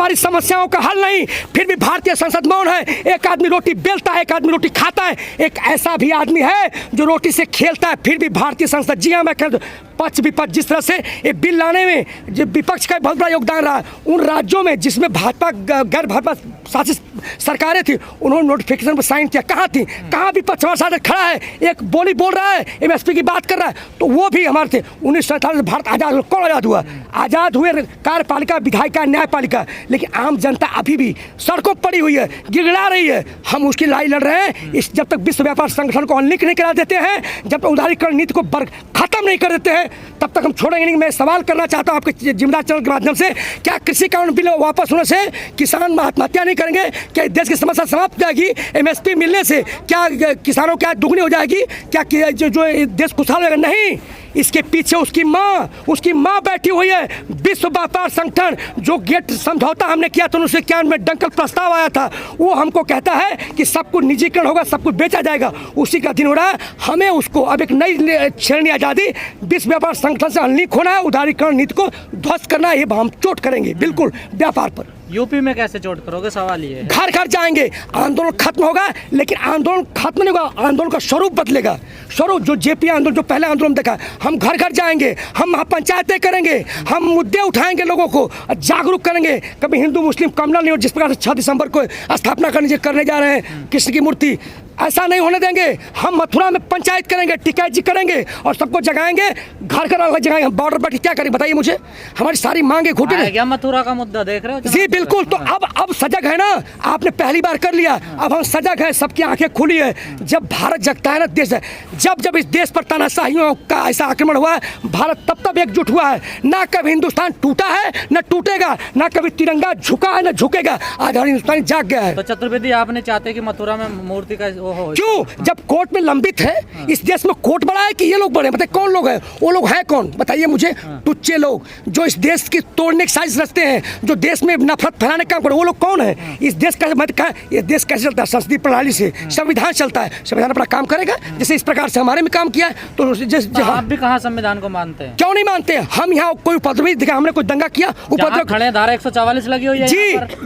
हमारी समस्याओं का हल नहीं, फिर भी भारतीय संसद मौन है। एक आदमी रोटी बेलता है, एक आदमी रोटी खाता है, एक ऐसा भी आदमी है जो रोटी से खेलता है, फिर भी भारतीय संसद। जी हाँ, मैं कह पक्ष विपक्ष जिस तरह से ये बिल लाने में जो विपक्ष का बहुत बड़ा योगदान रहा, उन राज्यों में जिसमें भाजपा गैर भाजपा शासित सरकारें थी, उन्होंने नोटिफिकेशन पर साइन किया। कहाँ थी, कहाँ विपक्ष हमारे साथ खड़ा है, एक बोली बोल रहा है, एमएसपी की बात कर रहा है, तो वो भी हमारे थे। 1947 में भारत आज़ाद हुआ। कौन आज़ाद हुआ? आज़ाद हुए कार्यपालिका, विधायिका, न्यायपालिका, लेकिन आम जनता अभी भी सड़कों पर पड़ी हुई है, गिड़गिड़ा रही है। हम उसकी लड़ाई लड़ रहे हैं। इस जब तक विश्व व्यापार संगठन को अनलिंक नहीं करा देते हैं, जब तक उदारीकरण नीति को खत्म नहीं कर देते हैं, तब तक हम छोड़ेंगे नहीं। मैं सवाल करना चाहता हूं आपके जिम्मेदार चैनल के माध्यम से, क्या कृषि कानून बिल वापस होने से किसान आत्महत्या नहीं करेंगे? क्या देश की समस्या समाप्त हो जाएगी? एमएसपी मिलने से क्या किसानों की आय दुगनी हो जाएगी? क्या जो देश खुशहाल होगा? नहीं, इसके पीछे उसकी माँ बैठी हुई है। विश्व व्यापार संगठन जो गेट समझौता हमने किया था 1991 में, डंकल प्रस्ताव आया था, वो हमको कहता है कि सब कुछ निजीकरण होगा, सब कुछ बेचा जाएगा। उसी का दिन हो रहा है। हमें उसको अब एक नई श्रेणी आज़ादी विश्व व्यापार संगठन से अनलिंक होना है, उदारीकरण नीति को ध्वस्त करना है। ये हम चोट करेंगे बिल्कुल व्यापार पर। यूपी में कैसे चोट करोगे? सवाल ये है। घर घर जाएंगे, आंदोलन खत्म होगा, लेकिन आंदोलन खत्म नहीं होगा, आंदोलन का स्वरूप बदलेगा। स्वरूप जो जेपी आंदोलन, जो पहले आंदोलन देखा, हम घर घर जाएंगे, हम पंचायतें करेंगे, हम मुद्दे उठाएंगे, लोगों को जागरूक करेंगे। कभी हिंदू मुस्लिम कमला नहीं हो, जिस प्रकार से 6 दिसंबर को स्थापना करने जा रहे हैं कृष्ण की मूर्ति, ऐसा नहीं होने देंगे। हम मथुरा में पंचायत करेंगे, टिकैत जी करेंगे और सबको जगाएंगे, घर घर अलग जगाएंगे। हम बॉर्डर पर क्या करें बताइए मुझे? हमारी सारी मांगे घुटे क्या मथुरा का मुद्दा देख रहे हो? जी बिल्कुल। तो अब सजग है ना, आपने पहली बार कर लिया, अब हम सजग है, सबकी आंखें खुली है। जब भारत जगता है ना, देश है, जब इस देश पर तानाशाहियों का ऐसा आक्रमण हुआ है, भारत तब एकजुट हुआ है। ना कभी हिंदुस्तान टूटा है, न टूटेगा, ना कभी तिरंगा झुका है, न झुकेगा। आज हर हिंदुस्तानी जाग गया है। तो चतुर्वेदी, आपने चाहते कि मथुरा में मूर्ति का क्यों? जब कोर्ट में लंबित है, इस देश में कोर्ट बड़ा है कि ये लोग बड़े? बताइए कौन लोग हैं? वो लोग हैं कौन? बताइए मुझे। टुच्चे लोग जो इस देश की तोड़ने की साजिश रचते हैं, जो देश में नफरत फैलाने का काम करे, वो लोग कौन है? इस देश का ये देश कैसे चलता है? संसदीय प्रणाली से संविधान चलता है। संविधान अपना काम करेगा, जैसे इस प्रकार से हमारे में काम किया है। तो आप भी कहाँ संविधान को मानते हैं? क्यों नहीं मानते? हम यहाँ कोई उपद्रवी दिखा, हमने कोई दंगा किया? उपद्रव खड़े, धारा 144 लगी हुई है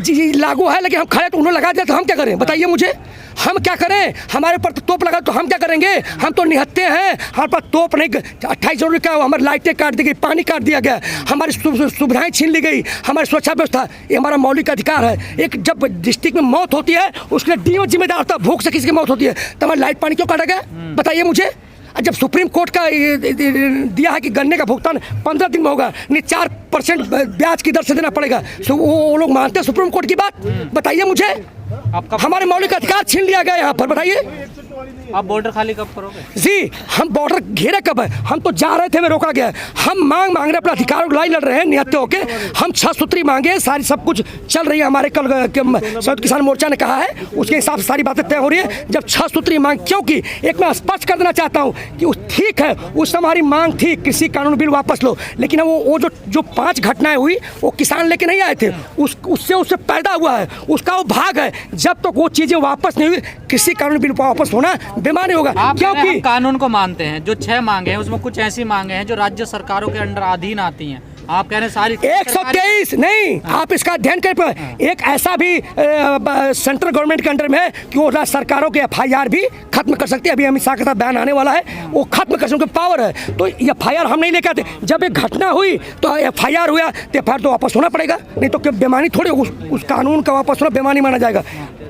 जी लागू है, लेकिन हम खड़े तो उन्होंने लगा दिया, तो हम क्या करें बताइए मुझे? हम क्या करें? हमारे पर तो तोप लगा, तो हम क्या करेंगे? हम तो निहत्ते हैं, हमारे पास तोप नहीं। 28 जनवरी का हमारी लाइटें काट दी गई, पानी काट दिया गया, हमारी सुविधाएं छीन ली गई, हमारी सुरक्षा व्यवस्था, ये हमारा मौलिक अधिकार है। एक जब डिस्ट्रिक्ट में मौत होती है, उसके लिए डीओ जिम्मेदार होता है। भूख से किसी की मौत होती है तो हमारी लाइट पानी क्यों काटा गया बताइए मुझे? जब सुप्रीम कोर्ट का दिया है कि गन्ने का भुगतान 15 दिन में होगा, नहीं 4% ब्याज की दर से देना पड़ेगा, तो वो लोग मानते हैं सुप्रीम कोर्ट की बात? बताइए मुझे। हमारे मौलिक अधिकार छीन लिया गया यहाँ पर, बताइए। आप बॉर्डर खाली कब करोगे? जी, हम बॉर्डर घेरे कब है? हम तो जा रहे थे, हमें रोका गया। हम मांग रहे, अपना अधिकारों की लड़ाई लड़ रहे हैं निहत्ते होके। हम 6 सूत्री मांगे, सारी सब कुछ चल रही है। हमारे कल संयुक्त किसान मोर्चा ने कहा है, उसके हिसाब से सारी बातें तय हो रही है। जब 6 सूत्री मांग, क्योंकि एक मैं स्पष्ट कर देना चाहता हूँ कि ठीक है, उस हमारी मांग थी कृषि कानून बिल वापस लो, लेकिन वो जो 5 घटनाएं हुई, वो किसान लेके नहीं आए थे, उससे पैदा हुआ है, उसका वो भाग है। जब तक वो चीजें वापस नहीं हुई, कृषि कानून बिल वापस होना बेमानी होगा। क्योंकि कानून को मानते हैं, जो 6 मांगे हैं उसमें कुछ ऐसी मांगे हैं जो राज्य सरकारों के अंडर अधीन आती हैं। आप कह रहे हैं सारी 123 नहीं, आप इसका अध्ययन करें। एक ऐसा भी सेंट्रल गवर्नमेंट के अंडर में है कि वो राज्य सरकारों के FIR भी खत्म कर सकती है। अभी अमित शाह का बयान आने वाला है, वो खत्म कर सकते पावर है। तो FIR हम नहीं लेकर आते। जब एक घटना हुई तो FIR हुआ, तो FIR तो वापस होना पड़ेगा, नहीं तो बेमानी थोड़ी उस कानून का वापस होना बेमानी माना जाएगा।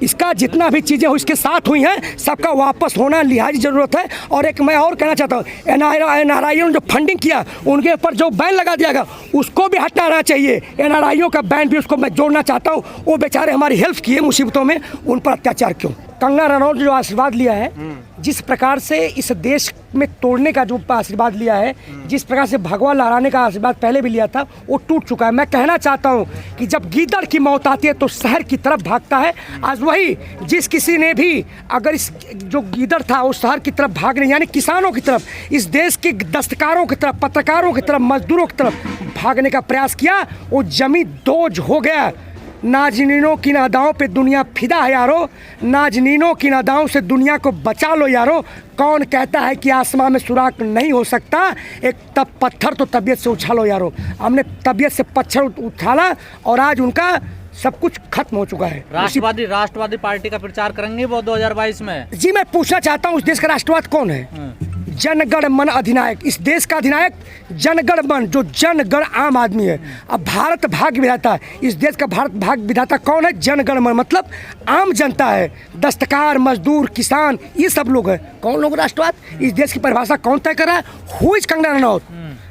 इसका जितना भी चीज़ें इसके साथ हुई हैं, सबका वापस होना लिहाजी जरूरत है। और एक मैं और कहना चाहता हूँ, NRI ने जो फंडिंग किया, उनके ऊपर जो बैन लगा दिया गया, उसको भी हटाना चाहिए। NRI का बैन भी उसको मैं जोड़ना चाहता हूँ। वो बेचारे हमारी हेल्प किए मुसीबतों में, उन पर अत्याचार क्यों? कंगना रनौत जो आशीर्वाद लिया है, जिस प्रकार से इस देश में तोड़ने का जो आशीर्वाद लिया है, जिस प्रकार से भगवा लहराने का आशीर्वाद पहले भी लिया था, वो टूट चुका है। मैं कहना चाहता हूँ कि जब गीदड़ की मौत आती है तो शहर की तरफ भागता है। आज वही जिस किसी ने भी अगर इस जो गीदड़ था वो शहर की तरफ भागने, यानी किसानों की तरफ, इस देश के दस्तकारों की तरफ, पत्रकारों की तरफ, मजदूरों की तरफ भागने का प्रयास किया, वो जमी दोज हो गया। नाजनीनों की नादाओं पे दुनिया फिदा है यारो, नाजनीनों की नादाओं से दुनिया को बचा लो यारो। कौन कहता है कि आसमां में सुराख नहीं हो सकता? एक तब पत्थर तो तबीयत से उछालो यारो। हमने तबीयत से पत्थर उछाला और आज उनका सब कुछ खत्म हो चुका है। राष्ट्रवादी पार्टी का प्रचार करेंगे वो 2022 में? जी मैं पूछना चाहता हूँ, उस देश का राष्ट्रवाद कौन है? जनगण मन अधिनायक। इस देश का अधिनायक जनगण मन, जो जनगण आम आदमी है। अब भारत भाग्य विधाता, इस देश का भारत भाग्य विधाता कौन है? जनगण मन, मतलब आम जनता है, दस्तकार, मजदूर, किसान, ये सब लोग हैं। कौन लोग राष्ट्रवाद? इस देश की परिभाषा कौन तय कर रहा है? Who is Kangana Ranaut?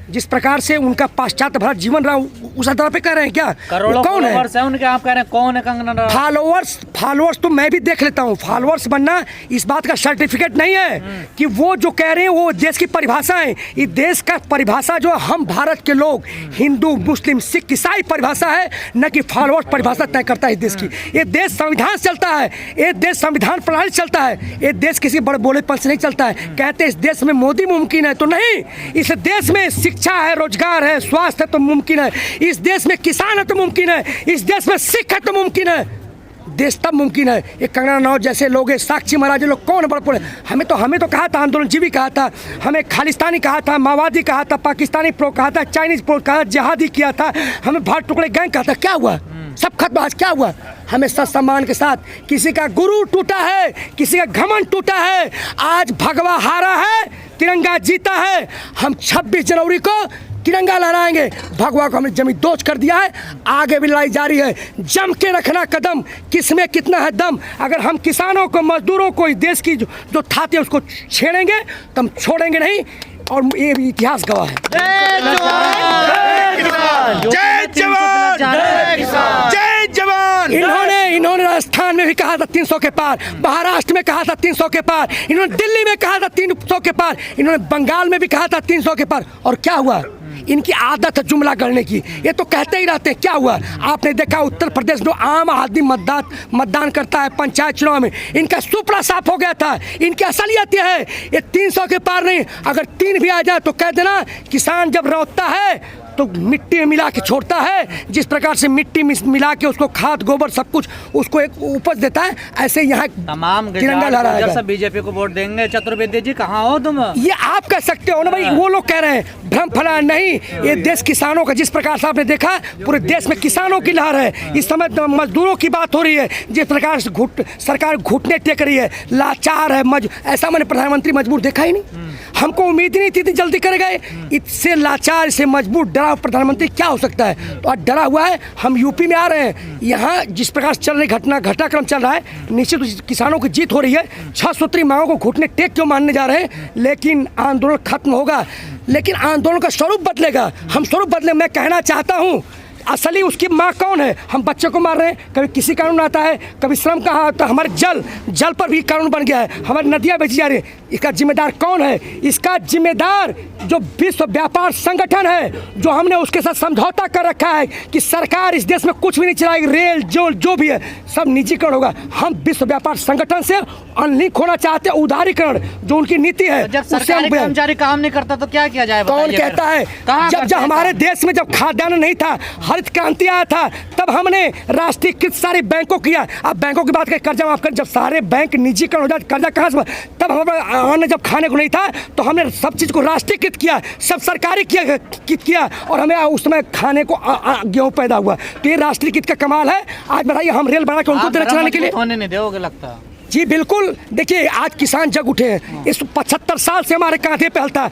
जिस प्रकार से उनका पाश्चात्य भारत जीवन रहा, उस आधार पे कह रहे हैं क्या? करोड़ों कौन है उनके, आप कह रहे हैं कौन है कंगना रनौत? फॉलोअर्स तो मैं भी देख लेता हूँ। फॉलोअर्स बनना इस बात का सर्टिफिकेट नहीं है कि वो जो कह रहे हैं वो देश की परिभाषा है। इस देश का परिभाषा जो हम भारत के लोग, हिंदू, मुस्लिम, सिख, ईसाई परिभाषा है, न कि फॉलोअर्स परिभाषा तय करता है इस देश की। ये देश संविधान से चलता है, ये देश संविधान प्रणाली से चलता है, ये देश किसी बड़े बोलेपन से नहीं चलता है। कहते हैं इस देश में मोदी मुमकिन है, तो नहीं। इस देश में शिक्षा है, रोजगार है, स्वास्थ्य है तो मुमकिन है। इस देश में किसान है तो मुमकिन है। इस देश में सिख है तो मुमकिन है। देश तब मुमकिन है। ये कंगना रनौत जैसे लोग हैं, साक्षी महाराज लोग कौन है? बड़े हमें तो कहा था आंदोलनजीवी कहा था, हमें खालिस्तानी कहा था, माओवादी कहा था, पाकिस्तानी प्रो कहा था, चाइनीज प्रो कहा था, जिहादी किया था, हमें भारत टुकड़े गैंग कहा था। क्या हुआ? सब खत्म। आज क्या हुआ? हमें सत सम्मान के साथ, किसी का गुरु टूटा है, किसी का घमंड टूटा है, आज भगवा हारा है, तिरंगा जीता है। हम 26 जनवरी को तिरंगा लहराएंगे। भगवा को हमने जमी दोष कर दिया है, आगे भी लड़ाई जारी है। जम के रखना कदम, किसमें कितना है दम। अगर हम किसानों को, मजदूरों को, इस देश की जो थाती है उसको छेड़ेंगे तो हम छोड़ेंगे नहीं, और ये भी इतिहास गवाह है। जय जवान, जय जवान। इन्होंने राजस्थान में भी कहा था 300 के पार, महाराष्ट्र में कहा था 300 के पार, इन्होंने दिल्ली में कहा था 300 के पार, इन्होंने बंगाल में भी कहा था 300 के पार। और क्या हुआ? इनकी आदत है जुमला करने की, ये तो कहते ही रहते हैं। क्या हुआ? आपने देखा उत्तर प्रदेश जो आम आदमी मतदान करता है पंचायत चुनाव में, इनका सुपड़ा साफ हो गया था। इनकी असलियत यह है, ये 300 के पार नहीं, अगर 3 भी आ जाए तो कह देना किसान जब रोता है तो मिट्टी में मिला के छोड़ता है। जिस प्रकार से मिट्टी मिला के उसको खाद गोबर सब कुछ उसको एक उपज देता है, ऐसे यहाँ तमाम तिरंगा लहराएगा। सब बीजेपी को वोट देंगे। चतुर्वेदी जी कहाँ हो तुम? ये आप कह सकते हो ना भाई, वो लोग कह रहे हैं भ्रम फैलाना नहीं। ये देश किसानों का, जिस प्रकार से आपने देखा पूरे देश में किसानों की लहर है। इस समय मजदूरों की बात हो रही है, जिस प्रकार से सरकार घुटने टेक रही है, लाचार है। ऐसा मैंने प्रधानमंत्री मजबूर देखा ही नहीं। हमको उम्मीद ही नहीं थी इतनी जल्दी कर गए। इससे लाचार, इससे मजबूर, डरा प्रधानमंत्री क्या हो सकता है? तो आज डरा हुआ है। हम यूपी में आ रहे हैं, यहाँ जिस प्रकार से चल रही घटनाक्रम चल रहा है, निश्चित किसानों की जीत हो रही है। 6 सूत्री मांगों को घुटने टेक क्यों मानने जा रहे हैं, लेकिन आंदोलन खत्म होगा, लेकिन आंदोलन का स्वरूप बदलेगा। हम स्वरूप बदले। मैं कहना चाहता हूँ असली उसकी माँ कौन है? हम बच्चे को मार रहे हैं, कभी किसी कानून आता है, कभी श्रम कहाँ आता है, हमारे जल पर भी कानून बन गया है, हमारी नदियाँ बेची जा रही है। इसका जिम्मेदार कौन है? इसका जिम्मेदार जो विश्व व्यापार संगठन है, जो हमने उसके साथ समझौता कर रखा है कि सरकार इस देश में कुछ भी नहीं चलाएगी, रेल जो भी है सब निजीकरण होगा। हम विश्व व्यापार संगठन से अनलिंक होना चाहते हैं, उदारीकरण जो उनकी नीति है। जब सरकारी कर्मचारी काम नहीं करता तो क्या किया जाए? कौन कहता है? जब हमारे देश में जब खाद्यान्न नहीं था, हरित क्रांति आया था, तब हमने राष्ट्रीयकृत सारी बैंकों किया। अब बैंकों की बात करें, कर्जा माफ कर, जब सारे बैंक निजीकरण हो जाए, कर्जा कहाँ से? तब हमारे अन्न जब खाने को नहीं था तो हमने सब चीज़ को राष्ट्रीयकृत किया, सब सरकारी किया, और हमें उस समय खाने को गेहूँ पैदा हुआ। तो ये राष्ट्रीयकृत का कमाल है। आज बताइए, हम रेल बना के उनको देना चलाने के लिए होने नहीं दोगे लगता? जी बिल्कुल। देखिए आज किसान जग उठे हैं, इस 75 साल से हमारे कांधे पे हलता है।